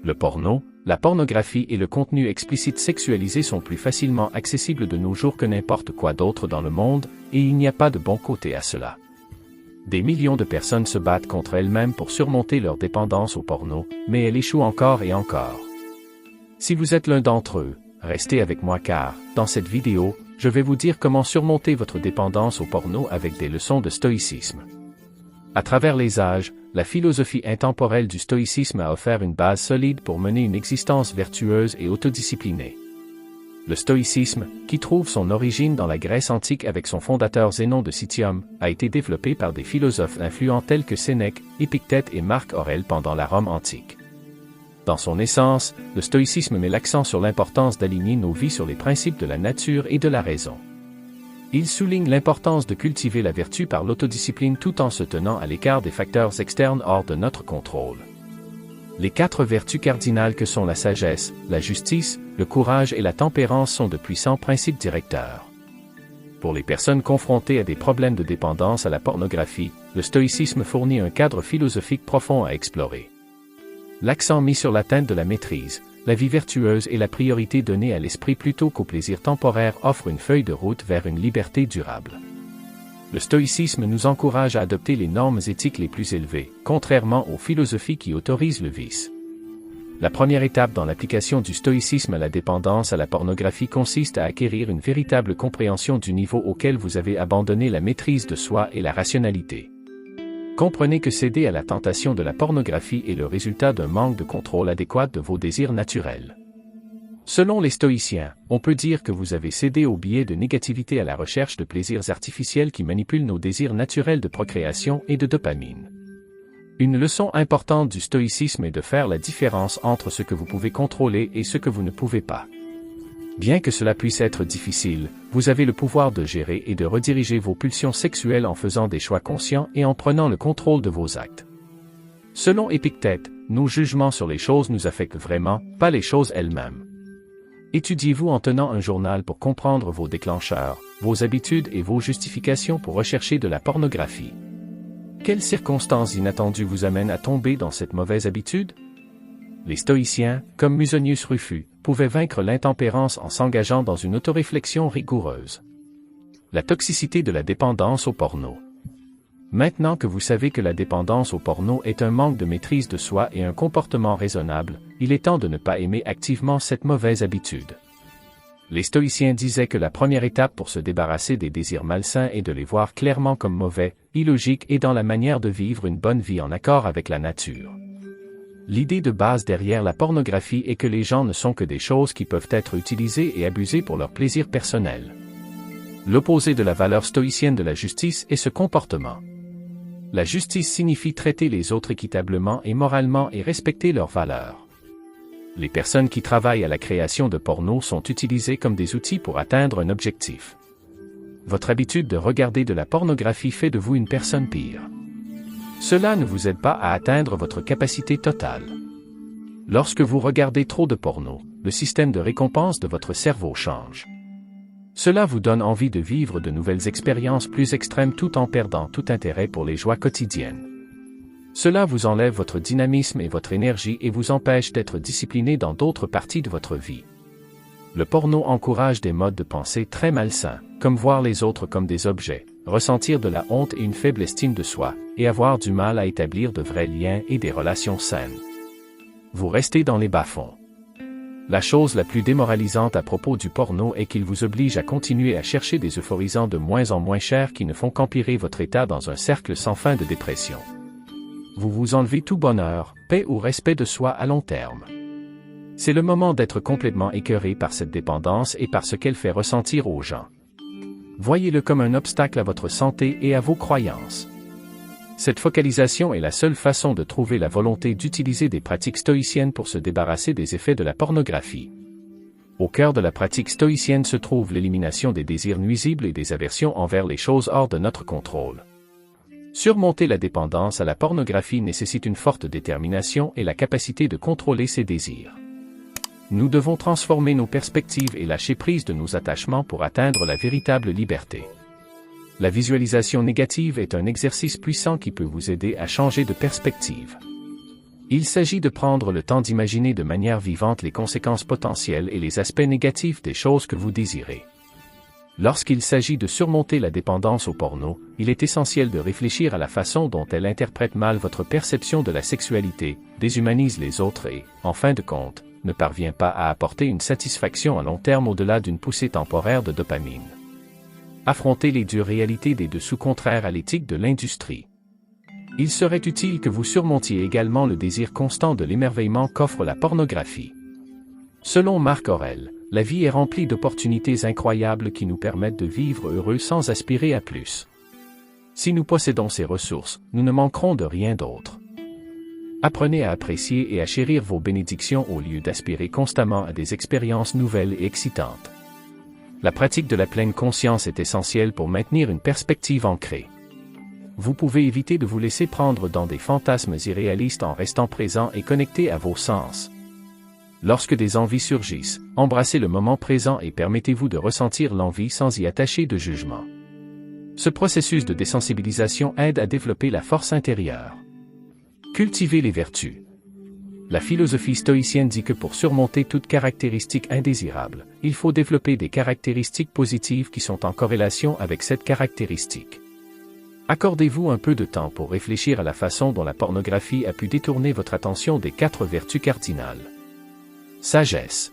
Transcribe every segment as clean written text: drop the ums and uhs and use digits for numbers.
Le porno, la pornographie et le contenu explicite sexualisé sont plus facilement accessibles de nos jours que n'importe quoi d'autre dans le monde, et il n'y a pas de bon côté à cela. Des millions de personnes se battent contre elles-mêmes pour surmonter leur dépendance au porno, mais elles échouent encore et encore. Si vous êtes l'un d'entre eux, restez avec moi car, dans cette vidéo, je vais vous dire comment surmonter votre dépendance au porno avec des leçons de stoïcisme. À travers les âges, la philosophie intemporelle du stoïcisme a offert une base solide pour mener une existence vertueuse et autodisciplinée. Le stoïcisme, qui trouve son origine dans la Grèce antique avec son fondateur Zénon de Citium, a été développé par des philosophes influents tels que Sénèque, Épictète et Marc Aurèle pendant la Rome antique. Dans son essence, le stoïcisme met l'accent sur l'importance d'aligner nos vies sur les principes de la nature et de la raison. Il souligne l'importance de cultiver la vertu par l'autodiscipline tout en se tenant à l'écart des facteurs externes hors de notre contrôle. Les 4 vertus cardinales que sont la sagesse, la justice, le courage et la tempérance sont de puissants principes directeurs. Pour les personnes confrontées à des problèmes de dépendance à la pornographie, le stoïcisme fournit un cadre philosophique profond à explorer. L'accent mis sur l'atteinte de la maîtrise, la vie vertueuse et la priorité donnée à l'esprit plutôt qu'au plaisir temporaire offrent une feuille de route vers une liberté durable. Le stoïcisme nous encourage à adopter les normes éthiques les plus élevées, contrairement aux philosophies qui autorisent le vice. La première étape dans l'application du stoïcisme à la dépendance à la pornographie consiste à acquérir une véritable compréhension du niveau auquel vous avez abandonné la maîtrise de soi et la rationalité. Comprenez que céder à la tentation de la pornographie est le résultat d'un manque de contrôle adéquat de vos désirs naturels. Selon les stoïciens, on peut dire que vous avez cédé au biais de négativité à la recherche de plaisirs artificiels qui manipulent nos désirs naturels de procréation et de dopamine. Une leçon importante du stoïcisme est de faire la différence entre ce que vous pouvez contrôler et ce que vous ne pouvez pas. Bien que cela puisse être difficile, vous avez le pouvoir de gérer et de rediriger vos pulsions sexuelles en faisant des choix conscients et en prenant le contrôle de vos actes. Selon Épictète, nos jugements sur les choses nous affectent vraiment, pas les choses elles-mêmes. Étudiez-vous en tenant un journal pour comprendre vos déclencheurs, vos habitudes et vos justifications pour rechercher de la pornographie. Quelles circonstances inattendues vous amènent à tomber dans cette mauvaise habitude? Les stoïciens, comme Musonius Rufus, pouvaient vaincre l'intempérance en s'engageant dans une autoréflexion rigoureuse. La toxicité de la dépendance au porno. Maintenant que vous savez que la dépendance au porno est un manque de maîtrise de soi et un comportement raisonnable, il est temps de ne pas aimer activement cette mauvaise habitude. Les stoïciens disaient que la première étape pour se débarrasser des désirs malsains est de les voir clairement comme mauvais, illogiques et dans la manière de vivre une bonne vie en accord avec la nature. L'idée de base derrière la pornographie est que les gens ne sont que des choses qui peuvent être utilisées et abusées pour leur plaisir personnel. L'opposé de la valeur stoïcienne de la justice est ce comportement. La justice signifie traiter les autres équitablement et moralement et respecter leurs valeurs. Les personnes qui travaillent à la création de porno sont utilisées comme des outils pour atteindre un objectif. Votre habitude de regarder de la pornographie fait de vous une personne pire. Cela ne vous aide pas à atteindre votre capacité totale. Lorsque vous regardez trop de porno, le système de récompense de votre cerveau change. Cela vous donne envie de vivre de nouvelles expériences plus extrêmes tout en perdant tout intérêt pour les joies quotidiennes. Cela vous enlève votre dynamisme et votre énergie et vous empêche d'être discipliné dans d'autres parties de votre vie. Le porno encourage des modes de pensée très malsains, comme voir les autres comme des objets, ressentir de la honte et une faible estime de soi, et avoir du mal à établir de vrais liens et des relations saines. Vous restez dans les bas-fonds. La chose la plus démoralisante à propos du porno est qu'il vous oblige à continuer à chercher des euphorisants de moins en moins chers qui ne font qu'empirer votre état dans un cercle sans fin de dépression. Vous vous enlevez tout bonheur, paix ou respect de soi à long terme. C'est le moment d'être complètement écœuré par cette dépendance et par ce qu'elle fait ressentir aux gens. Voyez-le comme un obstacle à votre santé et à vos croyances. Cette focalisation est la seule façon de trouver la volonté d'utiliser des pratiques stoïciennes pour se débarrasser des effets de la pornographie. Au cœur de la pratique stoïcienne se trouve l'élimination des désirs nuisibles et des aversions envers les choses hors de notre contrôle. Surmonter la dépendance à la pornographie nécessite une forte détermination et la capacité de contrôler ses désirs. Nous devons transformer nos perspectives et lâcher prise de nos attachements pour atteindre la véritable liberté. La visualisation négative est un exercice puissant qui peut vous aider à changer de perspective. Il s'agit de prendre le temps d'imaginer de manière vivante les conséquences potentielles et les aspects négatifs des choses que vous désirez. Lorsqu'il s'agit de surmonter la dépendance au porno, il est essentiel de réfléchir à la façon dont elle interprète mal votre perception de la sexualité, déshumanise les autres et, en fin de compte, ne parvient pas à apporter une satisfaction à long terme au-delà d'une poussée temporaire de dopamine. Affrontez les dures réalités des dessous contraires à l'éthique de l'industrie. Il serait utile que vous surmontiez également le désir constant de l'émerveillement qu'offre la pornographie. Selon Marc Aurèle, la vie est remplie d'opportunités incroyables qui nous permettent de vivre heureux sans aspirer à plus. Si nous possédons ces ressources, nous ne manquerons de rien d'autre. Apprenez à apprécier et à chérir vos bénédictions au lieu d'aspirer constamment à des expériences nouvelles et excitantes. La pratique de la pleine conscience est essentielle pour maintenir une perspective ancrée. Vous pouvez éviter de vous laisser prendre dans des fantasmes irréalistes en restant présent et connecté à vos sens. Lorsque des envies surgissent, embrassez le moment présent et permettez-vous de ressentir l'envie sans y attacher de jugement. Ce processus de désensibilisation aide à développer la force intérieure. Cultivez les vertus. La philosophie stoïcienne dit que pour surmonter toute caractéristique indésirable, il faut développer des caractéristiques positives qui sont en corrélation avec cette caractéristique. Accordez-vous un peu de temps pour réfléchir à la façon dont la pornographie a pu détourner votre attention des 4 vertus cardinales. Sagesse.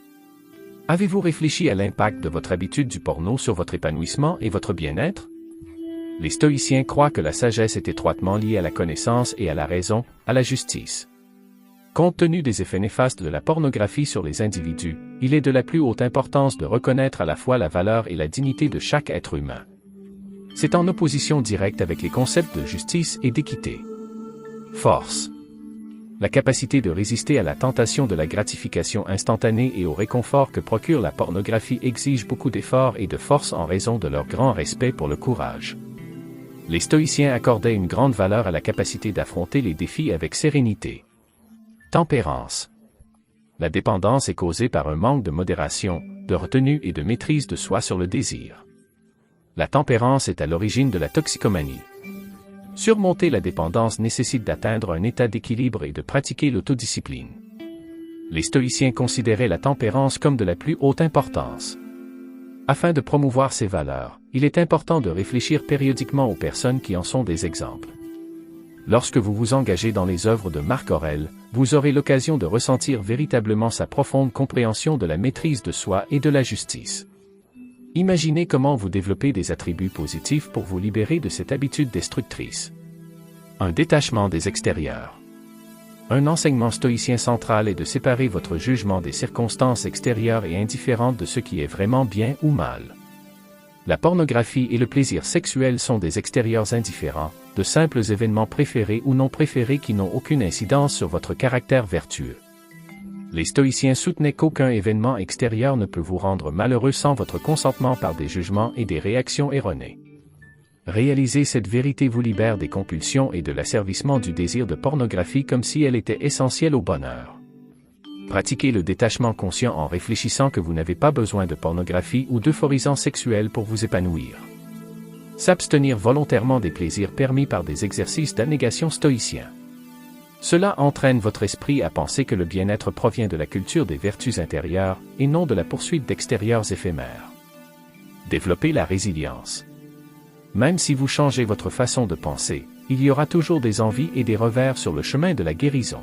Avez-vous réfléchi à l'impact de votre habitude du porno sur votre épanouissement et votre bien-être? Les stoïciens croient que la sagesse est étroitement liée à la connaissance et à la raison, à la justice. Compte tenu des effets néfastes de la pornographie sur les individus, il est de la plus haute importance de reconnaître à la fois la valeur et la dignité de chaque être humain. C'est en opposition directe avec les concepts de justice et d'équité. Force. La capacité de résister à la tentation de la gratification instantanée et au réconfort que procure la pornographie exige beaucoup d'efforts et de force en raison de leur grand respect pour le courage. Les stoïciens accordaient une grande valeur à la capacité d'affronter les défis avec sérénité. Tempérance. La dépendance est causée par un manque de modération, de retenue et de maîtrise de soi sur le désir. La tempérance est à l'origine de la toxicomanie. Surmonter la dépendance nécessite d'atteindre un état d'équilibre et de pratiquer l'autodiscipline. Les stoïciens considéraient la tempérance comme de la plus haute importance. Afin de promouvoir ces valeurs, il est important de réfléchir périodiquement aux personnes qui en sont des exemples. Lorsque vous vous engagez dans les œuvres de Marc Aurèle, vous aurez l'occasion de ressentir véritablement sa profonde compréhension de la maîtrise de soi et de la justice. Imaginez comment vous développez des attributs positifs pour vous libérer de cette habitude destructrice. Un détachement des extérieurs. Un enseignement stoïcien central est de séparer votre jugement des circonstances extérieures et indifférentes de ce qui est vraiment bien ou mal. La pornographie et le plaisir sexuel sont des extérieurs indifférents, de simples événements préférés ou non préférés qui n'ont aucune incidence sur votre caractère vertueux. Les stoïciens soutenaient qu'aucun événement extérieur ne peut vous rendre malheureux sans votre consentement par des jugements et des réactions erronées. Réaliser cette vérité vous libère des compulsions et de l'asservissement du désir de pornographie comme si elle était essentielle au bonheur. Pratiquez le détachement conscient en réfléchissant que vous n'avez pas besoin de pornographie ou d'euphorisants sexuels pour vous épanouir. S'abstenir volontairement des plaisirs permis par des exercices d'abnégation stoïciens. Cela entraîne votre esprit à penser que le bien-être provient de la culture des vertus intérieures et non de la poursuite d'extérieurs éphémères. Développez la résilience. Même si vous changez votre façon de penser, il y aura toujours des envies et des revers sur le chemin de la guérison.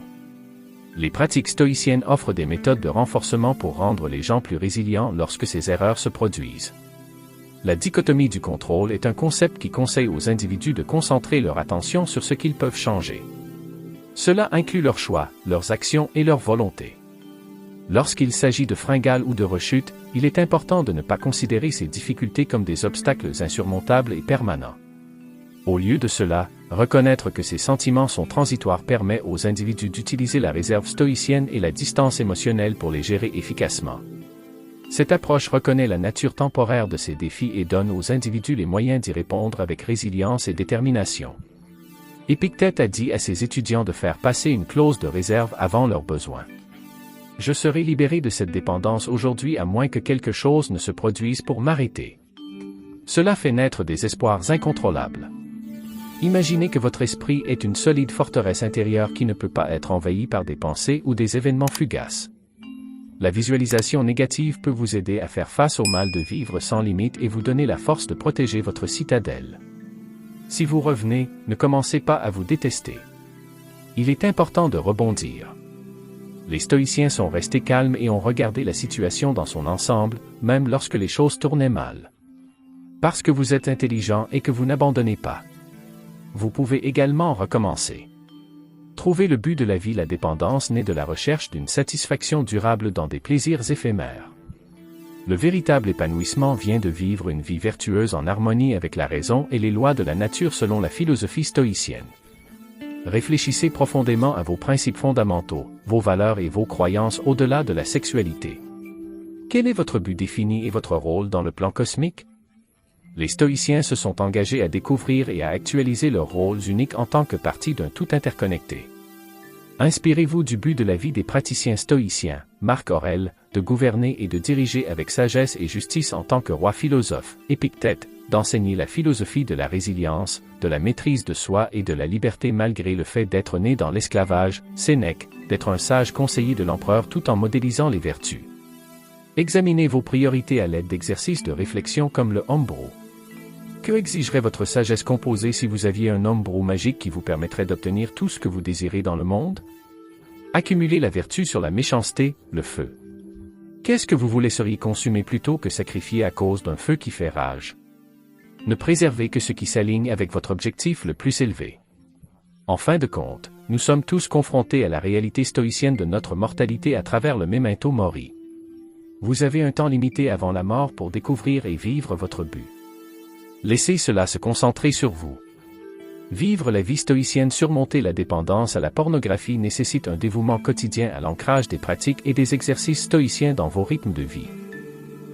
Les pratiques stoïciennes offrent des méthodes de renforcement pour rendre les gens plus résilients lorsque ces erreurs se produisent. La dichotomie du contrôle est un concept qui conseille aux individus de concentrer leur attention sur ce qu'ils peuvent changer. Cela inclut leurs choix, leurs actions et leur volonté. Lorsqu'il s'agit de fringales ou de rechutes, il est important de ne pas considérer ces difficultés comme des obstacles insurmontables et permanents. Au lieu de cela, reconnaître que ces sentiments sont transitoires permet aux individus d'utiliser la réserve stoïcienne et la distance émotionnelle pour les gérer efficacement. Cette approche reconnaît la nature temporaire de ces défis et donne aux individus les moyens d'y répondre avec résilience et détermination. Épictète a dit à ses étudiants de faire passer une clause de réserve avant leurs besoins. Je serai libéré de cette dépendance aujourd'hui à moins que quelque chose ne se produise pour m'arrêter. Cela fait naître des espoirs incontrôlables. Imaginez que votre esprit est une solide forteresse intérieure qui ne peut pas être envahie par des pensées ou des événements fugaces. La visualisation négative peut vous aider à faire face au mal de vivre sans limite et vous donner la force de protéger votre citadelle. Si vous revenez, ne commencez pas à vous détester. Il est important de rebondir. Les stoïciens sont restés calmes et ont regardé la situation dans son ensemble, même lorsque les choses tournaient mal. Parce que vous êtes intelligent et que vous n'abandonnez pas. Vous pouvez également recommencer. Trouver le but de la vie. La dépendance naît de la recherche d'une satisfaction durable dans des plaisirs éphémères. Le véritable épanouissement vient de vivre une vie vertueuse en harmonie avec la raison et les lois de la nature selon la philosophie stoïcienne. Réfléchissez profondément à vos principes fondamentaux, vos valeurs et vos croyances au-delà de la sexualité. Quel est votre but défini et votre rôle dans le plan cosmique? Les stoïciens se sont engagés à découvrir et à actualiser leurs rôles uniques en tant que partie d'un tout interconnecté. Inspirez-vous du but de la vie des praticiens stoïciens, Marc Aurèle, de gouverner et de diriger avec sagesse et justice en tant que roi philosophe, Épictète, d'enseigner la philosophie de la résilience, de la maîtrise de soi et de la liberté malgré le fait d'être né dans l'esclavage, Sénèque, d'être un sage conseiller de l'empereur tout en modélisant les vertus. Examinez vos priorités à l'aide d'exercices de réflexion comme le Homebrew. Que exigerait votre sagesse composée si vous aviez un Homebrew magique qui vous permettrait d'obtenir tout ce que vous désirez dans le monde? Accumulez la vertu sur la méchanceté, le feu. Qu'est-ce que vous vous laisseriez consumer plutôt que sacrifier à cause d'un feu qui fait rage? Ne préservez que ce qui s'aligne avec votre objectif le plus élevé. En fin de compte, nous sommes tous confrontés à la réalité stoïcienne de notre mortalité à travers le memento mori. Vous avez un temps limité avant la mort pour découvrir et vivre votre but. Laissez cela se concentrer sur vous. Vivre la vie stoïcienne, surmonter la dépendance à la pornographie nécessite un dévouement quotidien à l'ancrage des pratiques et des exercices stoïciens dans vos rythmes de vie.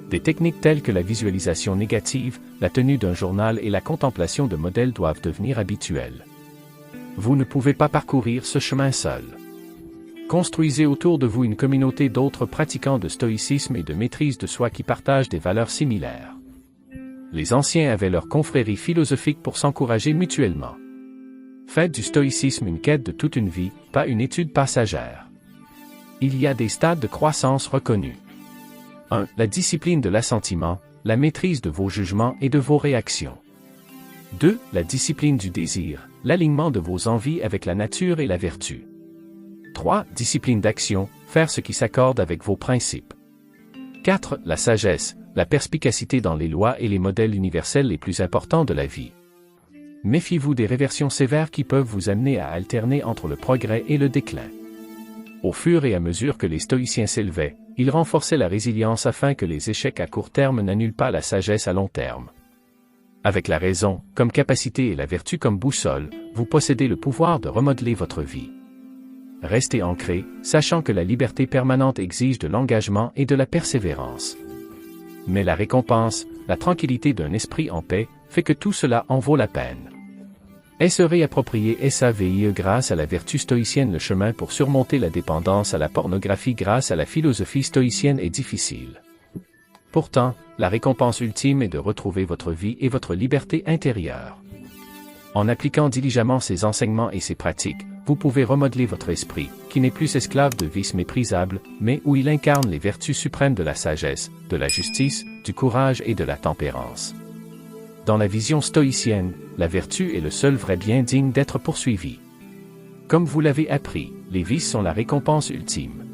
Des techniques telles que la visualisation négative, la tenue d'un journal et la contemplation de modèles doivent devenir habituelles. Vous ne pouvez pas parcourir ce chemin seul. Construisez autour de vous une communauté d'autres pratiquants de stoïcisme et de maîtrise de soi qui partagent des valeurs similaires. Les anciens avaient leur confrérie philosophique pour s'encourager mutuellement. Faites du stoïcisme une quête de toute une vie, pas une étude passagère. Il y a des stades de croissance reconnus. 1. La discipline de l'assentiment, la maîtrise de vos jugements et de vos réactions. 2. La discipline du désir, l'alignement de vos envies avec la nature et la vertu. 3. Discipline d'action, faire ce qui s'accorde avec vos principes. 4. La sagesse, la perspicacité dans les lois et les modèles universels les plus importants de la vie. Méfiez-vous des réversions sévères qui peuvent vous amener à alterner entre le progrès et le déclin. Au fur et à mesure que les stoïciens s'élevaient, ils renforçaient la résilience afin que les échecs à court terme n'annulent pas la sagesse à long terme. Avec la raison, comme capacité et la vertu comme boussole, vous possédez le pouvoir de remodeler votre vie. Restez ancré, sachant que la liberté permanente exige de l'engagement et de la persévérance. Mais la récompense, la tranquillité d'un esprit en paix, fait que tout cela en vaut la peine. Est-ce réapproprier SAVIE grâce à la vertu stoïcienne? Le chemin pour surmonter la dépendance à la pornographie grâce à la philosophie stoïcienne est difficile. Pourtant, la récompense ultime est de retrouver votre vie et votre liberté intérieure. En appliquant diligemment ces enseignements et ces pratiques, vous pouvez remodeler votre esprit, qui n'est plus esclave de vices méprisables, mais où il incarne les vertus suprêmes de la sagesse, de la justice, du courage et de la tempérance. Dans la vision stoïcienne, la vertu est le seul vrai bien digne d'être poursuivi. Comme vous l'avez appris, les vices sont la récompense ultime.